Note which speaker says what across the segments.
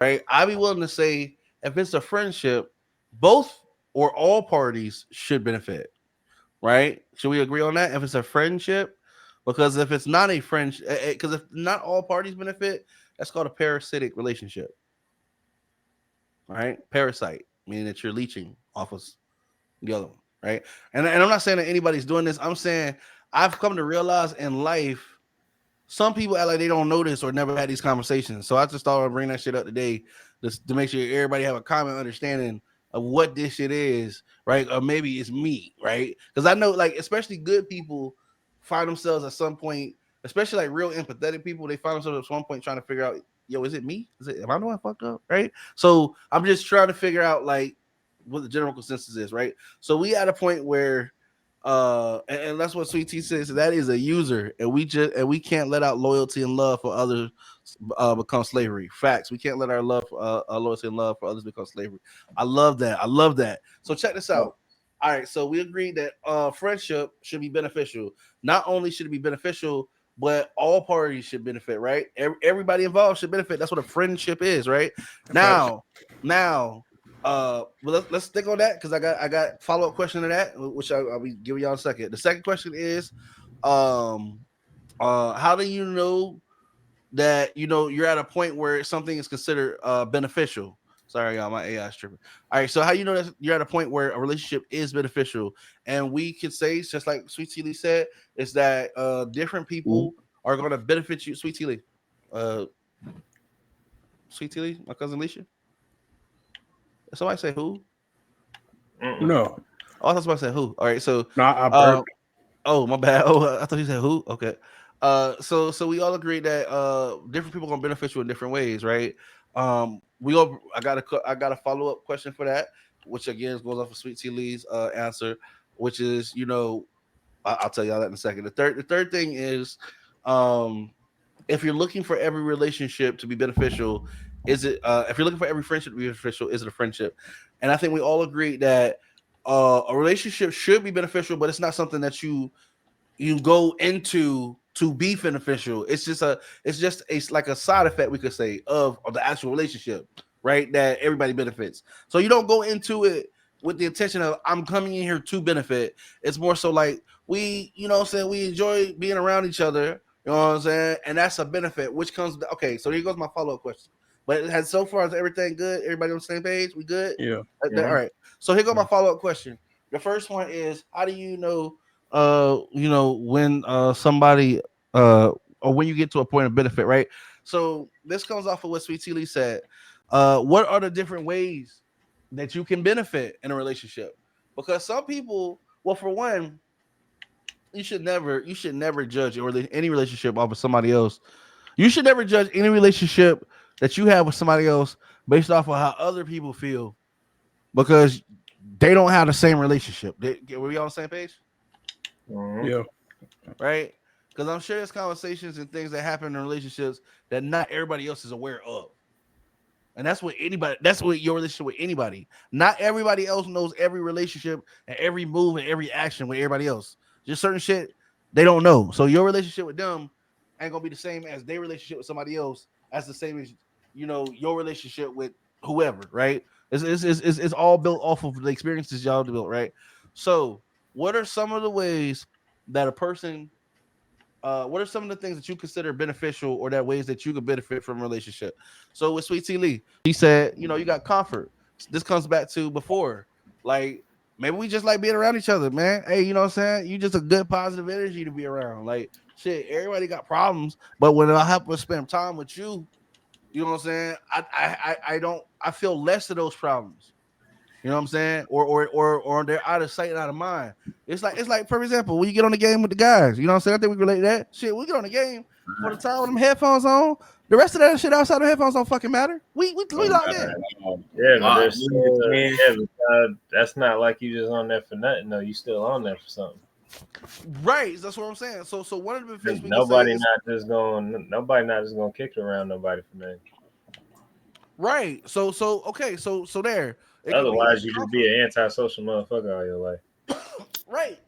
Speaker 1: right? I'd be willing to say if it's a friendship, both or all parties should benefit, right? Should we agree on that? If it's a friendship, because if it's not a friendship, because if not all parties benefit, that's called a parasitic relationship, right? Parasite, meaning that you're leeching off of the other one, right? And I'm not saying that anybody's doing this. I'm saying I've come to realize in life some people act like they don't know this or never had these conversations. So I just thought I'd bring that shit up today just to make sure everybody have a common understanding of what this shit is, right? Or maybe it's me, right? Because I know, like, especially good people find themselves at some point, especially like real empathetic people, they find themselves at some point trying to figure out, yo, is it me? Am I the one fucked up, right? So I'm just trying to figure out like what the general consensus is, right? So we at a point where and that's what Sweet Tea says. That is a user, and we can't let out loyalty and love for others become slavery. Facts. We can't let our love, our loyalty and love for others become slavery. I love that. I love that. So check this out. All right. So we agreed that friendship should be beneficial. Not only should it be beneficial, but all parties should benefit. Right. Everybody involved should benefit. That's what a friendship is. Right. Now, well, let's stick on that because I got follow up question to that, which I'll be giving y'all in a second. The second question is, how do you know that you're at a point where something is considered beneficial? Sorry, y'all, my AI is tripping. All right, so how you know that you're at a point where a relationship is beneficial? And we could say, just like Sweet Tea Lee said, is that different people are going to benefit you. Sweet Tea Lee, uh, Sweet Tea Lee, my cousin Alicia. Somebody say who?
Speaker 2: No.
Speaker 1: Oh, I thought somebody said who. All right, so
Speaker 2: No, I
Speaker 1: uh,
Speaker 2: burped.
Speaker 1: oh my bad. Oh, I thought you said who. Okay. So we all agree that different people are gonna benefit you in different ways, right? We all I got a follow up question for that, which again goes off of Sweet Tea Lee's answer, which is I'll tell y'all that in a second. The third thing is, um, if you're looking for every relationship to be beneficial, is it? If you're looking for every friendship to be beneficial, is it a friendship? And I think we all agree that a relationship should be beneficial, but it's not something that you go into to be beneficial. It's like a side effect, we could say, of the actual relationship, right? That everybody benefits. So you don't go into it with the intention of I'm coming in here to benefit. It's more so like what I'm saying, we enjoy being around each other, you know what I'm saying? And that's a benefit, which comes okay, so here goes my follow-up question. But it has so far as everything good, everybody on the same page, we good?
Speaker 2: Yeah.
Speaker 1: All right. So here goes my follow-up question. The first one is how do you know when somebody or when you get to a point of benefit, right? So this comes off of what Sweet Tea Lee said. What are the different ways that you can benefit in a relationship? Because some people, well, for one, you should never judge any relationship off of somebody else. You should never judge any relationship that you have with somebody else based off of how other people feel because they don't have the same relationship. Were we on the same page?
Speaker 2: Yeah.
Speaker 1: Right? Because I'm sure there's conversations and things that happen in relationships that not everybody else is aware of. And that's what your relationship with anybody. Not everybody else knows every relationship and every move and every action with everybody else. Just certain shit they don't know. So your relationship with them ain't gonna be the same as their relationship with somebody else, as the same as your relationship with whoever, right? It's all built off of the experiences y'all built, right? So what are some of the ways that a person what are some of the things that you consider beneficial or that ways that you could benefit from a relationship? So with Sweet Tea Lee, she said, you got comfort. This comes back to before. Like, maybe we just like being around each other, man. Hey, you know what I'm saying? You just a good positive energy to be around. Like, shit, everybody got problems, but when I have to spend time with you, you know what I'm saying? I feel less of those problems. You know what I'm saying? Or they're out of sight and out of mind. It's like for example, when you get on the game with the guys, you know what I'm saying? I think we relate to that. Shit, we get on the game for the time with them headphones on. The rest of that shit outside the headphones don't fucking matter. We locked in.
Speaker 3: Yeah, but there's still,
Speaker 4: Man,
Speaker 3: yeah, but, that's not like you just on there for nothing. though. You still on there for something.
Speaker 1: Right. That's what I'm saying. So one of the benefits we can say
Speaker 3: Nobody
Speaker 1: is
Speaker 3: not just gonna kick it around nobody for nothing.
Speaker 1: right. So okay, so there. It could be
Speaker 3: Otherwise, you just be an antisocial motherfucker all your life.
Speaker 1: right.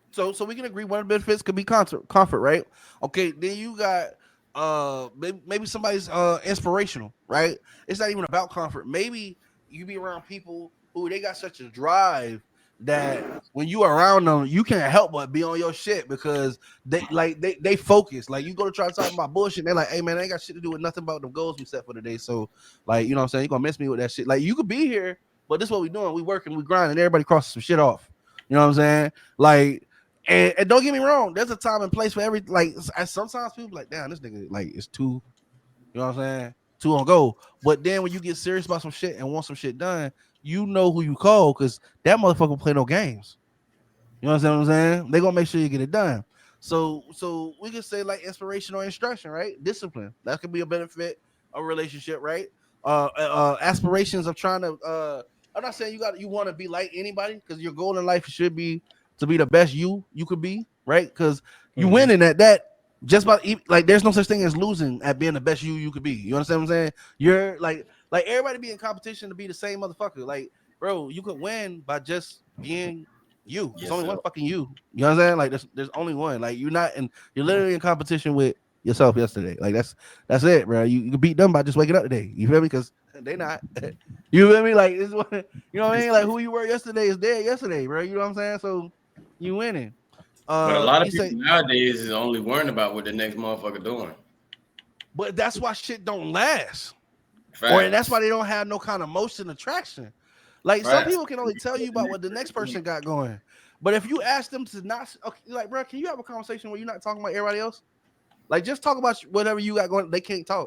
Speaker 1: So we can agree one of the benefits could be comfort, right? Okay, then you got maybe somebody's inspirational, right? It's not even about comfort. Maybe you be around people who they got such a drive that when you are around them, you can't help but be on your shit because they focus. Like you go to try to talk about bullshit, they're like, hey man, I ain't got shit to do with nothing about the goals we set for today. So like, you know what I'm saying? You're gonna miss me with that shit. Like you could be here, but this is what we doing. We working, we grinding, everybody crosses some shit off. You know what I'm saying? Like and don't get me wrong, there's a time and place for every like. Sometimes people like, damn, this nigga like it's too, you know what I'm saying, too on go. But then when you get serious about some shit and want some shit done, you know who you call because that motherfucker play no games. You know what I'm saying? They gonna make sure you get it done. So we can say like inspiration or instruction, right? Discipline that could be a benefit of relationship, right? Aspirations of trying to. I'm not saying you want to be like anybody because your goal in life should be to be the best you could be, right? Because you
Speaker 2: Mm-hmm.
Speaker 1: winning at that. Just about like, there's no such thing as losing at being the best you could be. You understand what I'm saying? You're like everybody be in competition to be the same motherfucker. Like, bro, you could win by just being you. It's
Speaker 4: Yes,
Speaker 1: only
Speaker 4: sir.
Speaker 1: one fucking you. You know what I'm saying? Like there's only one. Like you're literally in competition with yourself yesterday. Like that's it, bro. You can beat them by just waking up today. You feel me? Because they not. You feel me? Like this one, you know what I mean? Like who you were yesterday is dead yesterday, bro. You know what I'm saying? So you winning.
Speaker 4: But a lot of
Speaker 1: You say,
Speaker 4: people nowadays is only worrying about what the next motherfucker doing.
Speaker 1: but that's why shit don't last. Or that's why
Speaker 4: Facts.
Speaker 1: they don't have no kind of motion attraction. Like some
Speaker 4: Facts.
Speaker 1: people can only tell you about what the next person got going. But if you ask them to not, okay, like, bro, can you have a conversation where you're not talking about everybody else? Like, just talk about whatever you got going. They can't talk.